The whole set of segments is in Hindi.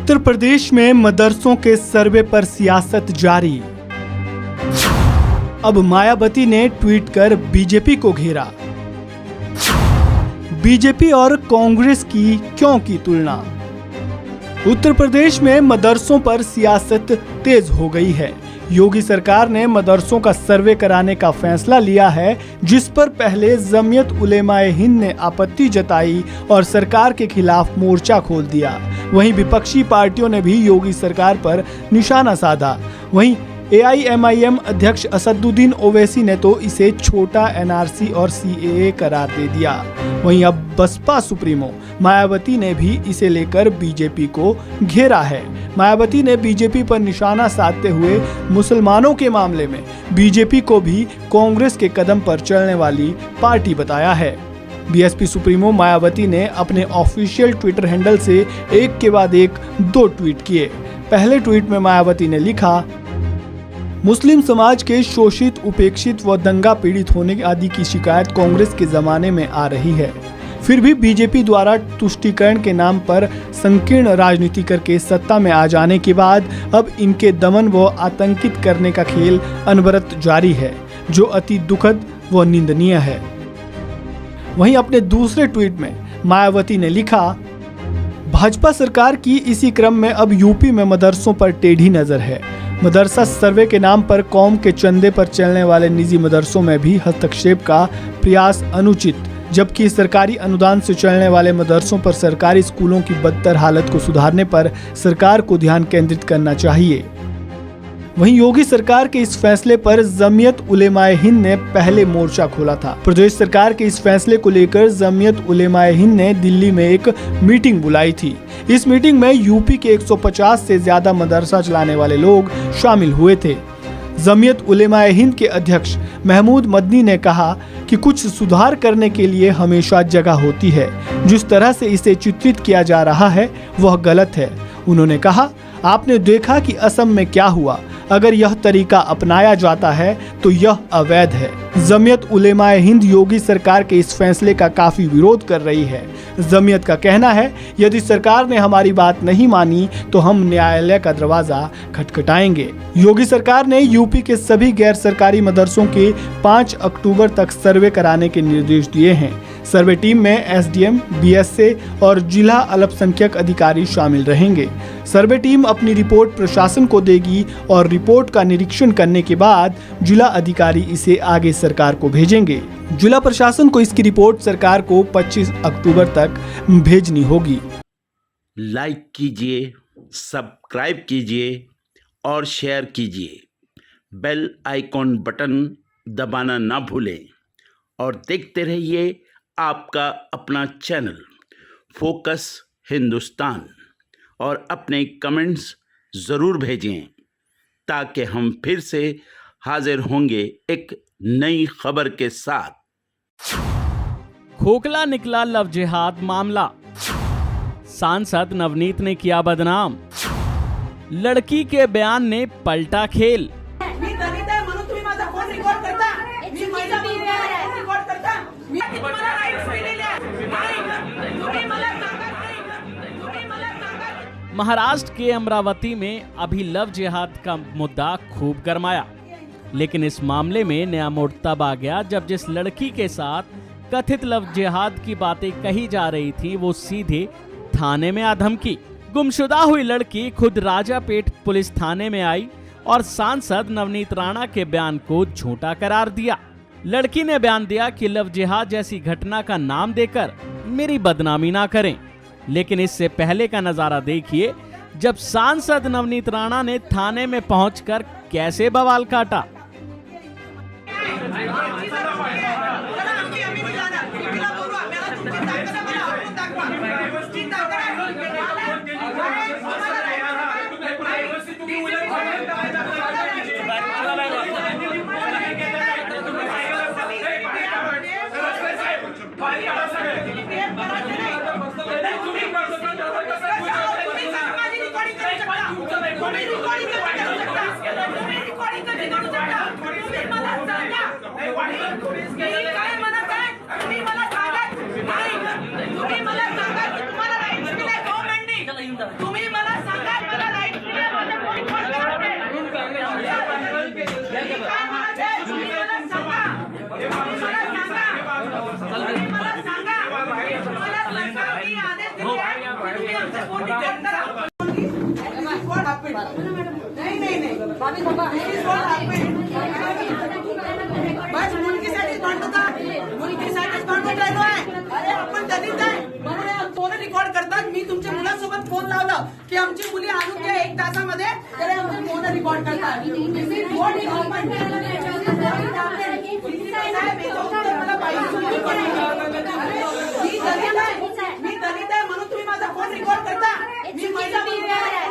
उत्तर प्रदेश में मदरसों के सर्वे पर सियासत जारी। अब मायावती ने ट्वीट कर बीजेपी को घेरा। बीजेपी और कांग्रेस की क्यों की तुलना। उत्तर प्रदेश में मदरसों पर सियासत तेज हो गई है। योगी सरकार ने मदरसों का सर्वे कराने का फैसला लिया है, जिस पर पहले जमीयत उलेमाए हिंद ने आपत्ति जताई और सरकार के खिलाफ मोर्चा खोल दिया। वहीं विपक्षी पार्टियों ने भी योगी सरकार पर निशाना साधा। वहीं AIMIM अध्यक्ष असदुद्दीन ओवैसी ने तो इसे छोटा NRC और CAA करार दे दिया। वहीं अब बसपा सुप्रीमो मायावती ने भी इसे लेकर बीजेपी को घेरा है। मायावती ने बीजेपी पर निशाना साधते हुए मुसलमानों के मामले में बीजेपी को भी कांग्रेस के कदम पर चलने वाली पार्टी बताया है। BSP सुप्रीमो मायावती ने अपने ऑफिशियल ट्विटर हैंडल से एक के बाद एक 2 ट्वीट किए। पहले ट्वीट में मायावती ने लिखा, मुस्लिम समाज के शोषित, उपेक्षित व दंगा पीड़ित होने आदि की शिकायत कांग्रेस के जमाने में आ रही है। फिर भी बीजेपी द्वारा तुष्टीकरण के नाम पर संकीर्ण राजनीति करके सत्ता में आ जाने के बाद अब इनके दमन व आतंकित करने का खेल अनवरत जारी है, जो अति दुखद व निंदनीय है। वहीं अपने दूसरे ट्वीट में मायावती ने लिखा, भाजपा सरकार की इसी क्रम में अब यूपी में मदरसों पर टेढ़ी नजर है। मदरसा सर्वे के नाम पर कौम के चंदे पर चलने वाले निजी मदरसों में भी हस्तक्षेप का प्रयास अनुचित, जबकि सरकारी अनुदान से चलने वाले मदरसों पर सरकारी स्कूलों की बदतर हालत को सुधारने पर सरकार को ध्यान केंद्रित करना चाहिए। वहीं योगी सरकार के इस फैसले पर जमीयत उलेमाए हिंद ने पहले मोर्चा खोला था। प्रदेश सरकार के इस फैसले को लेकर जमीयत उलेमाए हिंद ने दिल्ली में एक मीटिंग बुलाई थी। इस मीटिंग में यूपी के 150 से ज्यादा मदरसा चलाने वाले लोग शामिल हुए थे। जमीयत उलेमाए हिंद के अध्यक्ष महमूद मदनी ने कहा कि कुछ सुधार करने के लिए हमेशा जगह होती है। जिस तरह से इसे चित्रित किया जा रहा है वह गलत है। उन्होंने कहा, आपने देखा कि असम में क्या हुआ। अगर यह तरीका अपनाया जाता है तो यह अवैध है। जमीयत उलेमाए हिंद योगी सरकार के इस फैसले का काफी विरोध कर रही है। जमीयत का कहना है, यदि सरकार ने हमारी बात नहीं मानी तो हम न्यायालय का दरवाजा खटखटाएंगे। योगी सरकार ने यूपी के सभी गैर सरकारी मदरसों के 5 अक्टूबर तक सर्वे कराने के निर्देश दिए हैं। सर्वे टीम में SDM, BSA और जिला अल्पसंख्यक अधिकारी शामिल रहेंगे। सर्वे टीम अपनी रिपोर्ट प्रशासन को देगी और रिपोर्ट का निरीक्षण करने के बाद जिला अधिकारी इसे आगे सरकार को भेजेंगे। जिला प्रशासन को इसकी रिपोर्ट सरकार को 25 अक्टूबर तक भेजनी होगी। लाइक कीजिए, सब्सक्राइब कीजिए और शेयर कीजिए। बेल आइकॉन बटन दबाना ना भूलें और देखते रहिए आपका अपना चैनल फोकस हिंदुस्तान। और अपने कमेंट्स ज़रूर भेजें ताकि हम फिर से हाजिर होंगे एक नई खबर के साथ। खोखला निकला लव जिहाद मामला, सांसद नवनीत ने किया बदनाम। लड़की के बयान ने पलटा खेल। महाराष्ट्र के अमरावती में अभी लव जिहाद का मुद्दा खूब गरमाया, लेकिन इस मामले में नया मोड़ तब आ गया जब जिस लड़की के साथ कथित लव जिहाद की बातें कही जा रही थी वो सीधे थाने में आ धमकी। गुमशुदा हुई लड़की खुद राजापेट पुलिस थाने में आई और सांसद नवनीत राणा के बयान को झूठा करार दिया। लड़की ने बयान दिया कि लव जिहाद जैसी घटना का नाम देकर मेरी बदनामी ना करें। लेकिन इससे पहले का नजारा देखिए, जब सांसद नवनीत राणा ने थाने में पहुंचकर कैसे बवाल काटा। तुम्ही मला सांगा बस मुलगीसाठीच भांडतो का? मुलगीसाठीच भांडून राहिलो आहे. अरे आपण दलित आहे म्हणून फोन रेकॉर्ड करतात. मी तुमच्या मुलासोबत फोन लावलं की आमची मुली आणून द्या 1 तासामध्ये, तरी आमचे फोन रेकॉर्ड करतात. मी दलित आहे म्हणून तुम्ही माझा फोन रेकॉर्ड करता. मी महिला फोन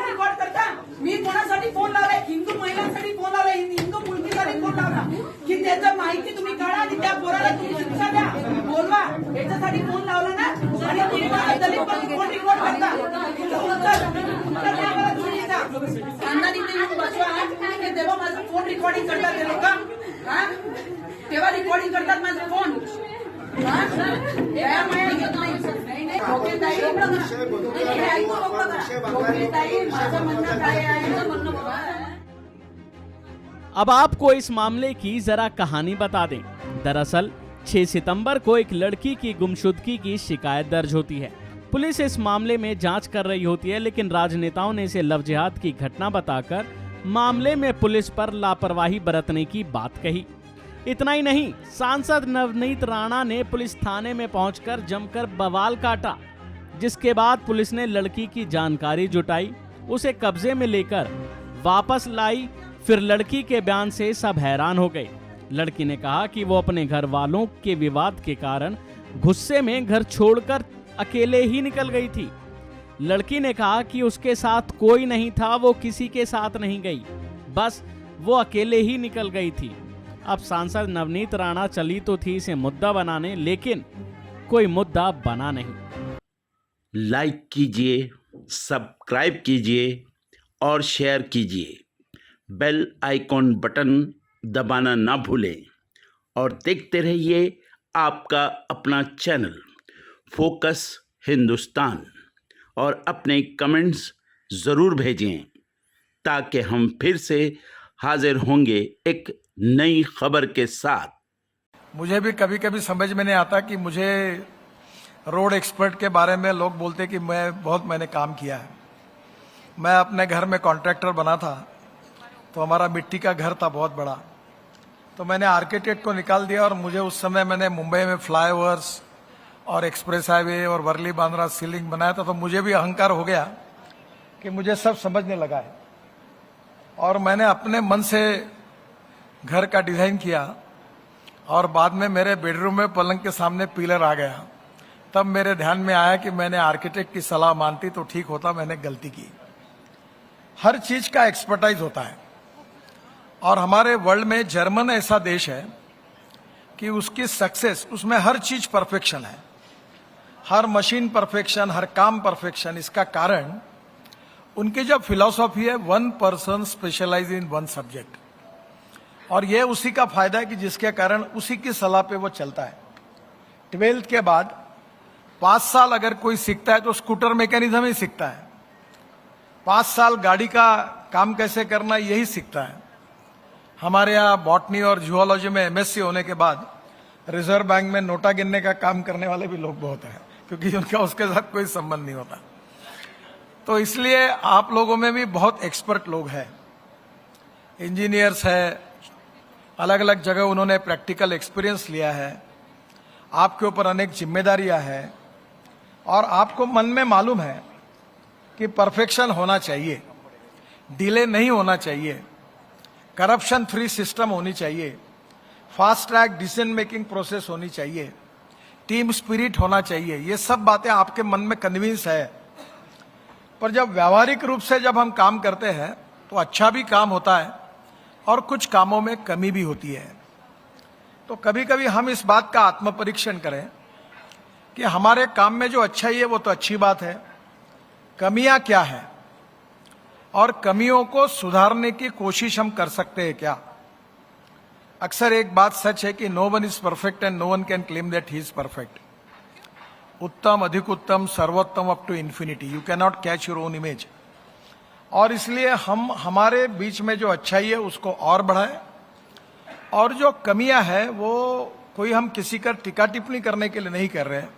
रेकॉर्ड करता. मी कोणासाठी फोन लावलाय? हिंदू महिलांसाठी फोन लावलाय, हिंदू मुलगीसाठी फोन लावला की त्याचं माहिती तुम्ही काढा आणि त्या पोराला तुम्ही शिक्षा द्या, बोलवा. याच्यासाठी फोन लावला ना, आणि तुम्ही मला दलित फोन रेकॉर्ड करता. उत्तर द्या मला चुकीचा. खानदानी ते येऊन बसवा की तेव्हा माझं फोन रेकॉर्डिंग करतात ते लोक. तेव्हा रेकॉर्डिंग करतात माझं फोन. अब आपको इस मामले की जरा कहानी बता दें। दरअसल 6 सितंबर को एक लड़की की गुमशुदगी की शिकायत दर्ज होती है। पुलिस इस मामले में जांच कर रही होती है, लेकिन राजनेताओं ने इसे लव जिहाद की घटना बताकर मामले में पुलिस पर लापरवाही बरतने की बात कही। इतना ही नहीं, सांसद नवनीत राणा ने पुलिस थाने में पहुंचकर जमकर बवाल काटा, जिसके बाद पुलिस ने लड़की की जानकारी जुटाई, उसे कब्जे में लेकर वापस लाई। फिर लड़की के बयान से सब हैरान हो गए। लड़की ने कहा कि वो अपने घर वालों के विवाद के कारण गुस्से में घर छोड़कर अकेले ही निकल गई थी। लड़की ने कहा कि उसके साथ कोई नहीं था, वो किसी के साथ नहीं गई, बस वो अकेले ही निकल गई थी। अब सांसद नवनीत राणा चली तो थी इसे मुद्दा बनाने, लेकिन कोई मुद्दा बना नहीं। लाइक कीजिए, सब्सक्राइब कीजिए और शेयर कीजिए। बेल आइकॉन बटन दबाना ना भूलें और देखते रहिए आपका अपना चैनल फोकस हिंदुस्तान, और अपने कमेंट्स ज़रूर भेजें ताकि हम फिर से हाजिर होंगे एक नई खबर के साथ। मुझे भी कभी कभी समझ में नहीं आता कि मुझे रोड एक्सपर्ट के बारे में लोग बोलते कि मैंने काम किया है। मैं अपने घर में कॉन्ट्रैक्टर बना था, तो हमारा मिट्टी का घर था बहुत बड़ा, तो मैंने आर्किटेक्ट को निकाल दिया और मुझे उस समय मैंने मुंबई में फ्लाईओवर्स और एक्सप्रेस हाईवे और वर्ली बांद्रा सीलिंग बनाया था, तो मुझे भी अहंकार हो गया कि मुझे सब समझने लगा है। और मैंने अपने मन से घर का डिजाइन किया और बाद में मेरे बेडरूम में पलंग के सामने पिलर आ गया। तब मेरे ध्यान में आया कि मैंने आर्किटेक्ट की सलाह मानती तो ठीक होता, मैंने गलती की। हर चीज का एक्सपर्टाइज होता है, और हमारे वर्ल्ड में जर्मन ऐसा देश है कि उसकी सक्सेस, उसमें हर चीज परफेक्शन है, हर मशीन परफेक्शन, हर काम परफेक्शन। इसका कारण उनकी जो फिलॉसफी है, 1 पर्सन स्पेशलाइज इन 1 सब्जेक्ट, और ये उसी का फायदा है कि जिसके कारण उसी की सलाह पे वो चलता है। 12th के बाद 5 साल अगर कोई सीखता है तो स्कूटर मैकेनिज्म ही सीखता है, 5 साल गाड़ी का काम कैसे करना यही सीखता है। हमारे यहाँ बॉटनी और जूलॉजी में MSc होने के बाद रिजर्व बैंक में नोटा गिनने का काम करने वाले भी लोग बहुत हैं, क्योंकि उनका उसके साथ कोई संबंध नहीं होता। तो इसलिए आप लोगों में भी बहुत एक्सपर्ट लोग हैं, इंजीनियर्स है, अलग अलग जगह उन्होंने प्रैक्टिकल एक्सपीरियंस लिया है, आपके ऊपर अनेक जिम्मेदारियां हैं, और आपको मन में मालूम है कि परफेक्शन होना चाहिए, डिले नहीं होना चाहिए, करप्शन फ्री सिस्टम होनी चाहिए, fast track decision making process होनी चाहिए, टीम स्पिरिट होना चाहिए। ये सब बातें आपके मन में कन्विंस है, पर जब व्यावहारिक रूप से जब हम काम करते हैं तो अच्छा भी काम होता है और कुछ कामों में कमी भी होती है। तो कभी कभी हम इस बात का आत्मपरीक्षण करें कि हमारे काम में जो अच्छाई है वो तो अच्छी बात है, कमियां क्या है और कमियों को सुधारने की कोशिश हम कर सकते हैं क्या। अक्सर एक बात सच है कि no one is perfect and no one can claim that he is perfect. उत्तम, अधिक उत्तम, सर्वोत्तम up to infinity, you can not catch your own image. और इसलिए हम हमारे बीच में जो अच्छाई है उसको और बढ़ाएं, और जो कमियां हैं वो कोई हम किसी का टीका टिप्पणी करने के लिए नहीं कर रहे हैं,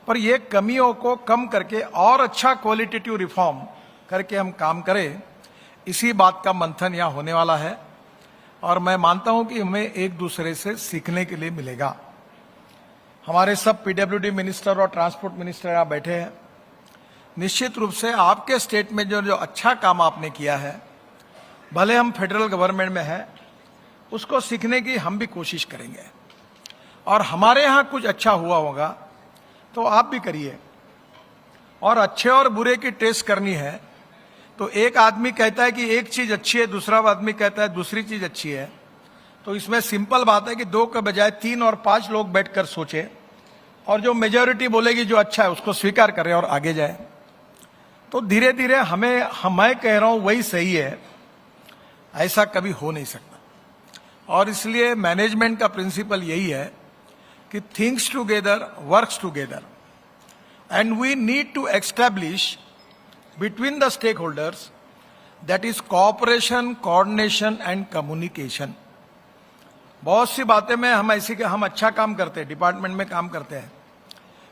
पर ये कमियों को कम करके और अच्छा क्वालिटेटिव रिफॉर्म करके हम काम करें, इसी बात का मंथन यहाँ होने वाला है। और मैं मानता हूं कि हमें एक दूसरे से सीखने के लिए मिलेगा। हमारे सब पीडब्ल्यूडी मिनिस्टर और ट्रांसपोर्ट मिनिस्टर यहाँ बैठे हैं। निश्चित रूप से आपके स्टेट में जो जो अच्छा काम आपने किया है, भले हम फेडरल गवर्नमेंट में हैं, उसको सीखने की हम भी कोशिश करेंगे। और हमारे यहाँ कुछ अच्छा हुआ होगा तो आप भी करिए। और अच्छे और बुरे की टेस्ट करनी है तो एक आदमी कहता है कि एक चीज अच्छी है, दूसरा आदमी कहता है दूसरी चीज अच्छी है, तो इसमें सिंपल बात है कि 2 के बजाय 3 और 5 लोग बैठकर सोचे और जो मेजॉरिटी बोलेगी जो अच्छा है उसको स्वीकार करें और आगे जाए। तो धीरे धीरे मैं कह रहा हूं वही सही है, ऐसा कभी हो नहीं सकता। और इसलिए मैनेजमेंट का प्रिंसिपल यही है कि things together works together, and we need to establish between the stakeholders, that is cooperation, coordination and communication। बहुत सी बातें में हम ऐसी कि हम अच्छा काम करते हैं, डिपार्टमेंट में काम करते हैं,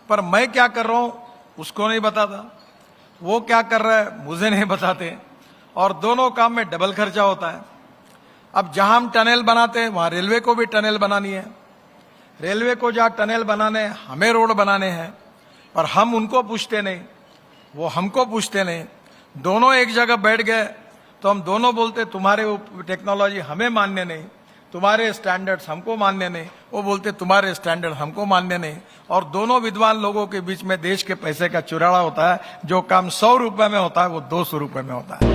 पर मैं क्या कर रहा हूं उसको नहीं बताता, वो क्या कर रहा है मुझे नहीं बताते, और दोनों काम में डबल खर्चा होता है। अब जहां हम टनल बनाते हैं वहां रेलवे को भी टनल बनानी है, रेलवे को जहां टनल बनाने हमें रोड बनाने हैं, पर हम उनको पूछते नहीं, वो हमको पूछते नहीं। दोनों एक जगह बैठ गए तो हम दोनों बोलते तुम्हारे टेक्नोलॉजी हमें मान्य नहीं, तुम्हारे स्टैंडर्ड्स हमको मान्य नहीं, वो बोलते तुम्हारे स्टैंडर्ड हमको मान्य नहीं। और दोनों विद्वान लोगों के बीच में देश के पैसे का चुराड़ा होता है। जो काम 100 रुपए में होता है वो 200 रुपए में होता है।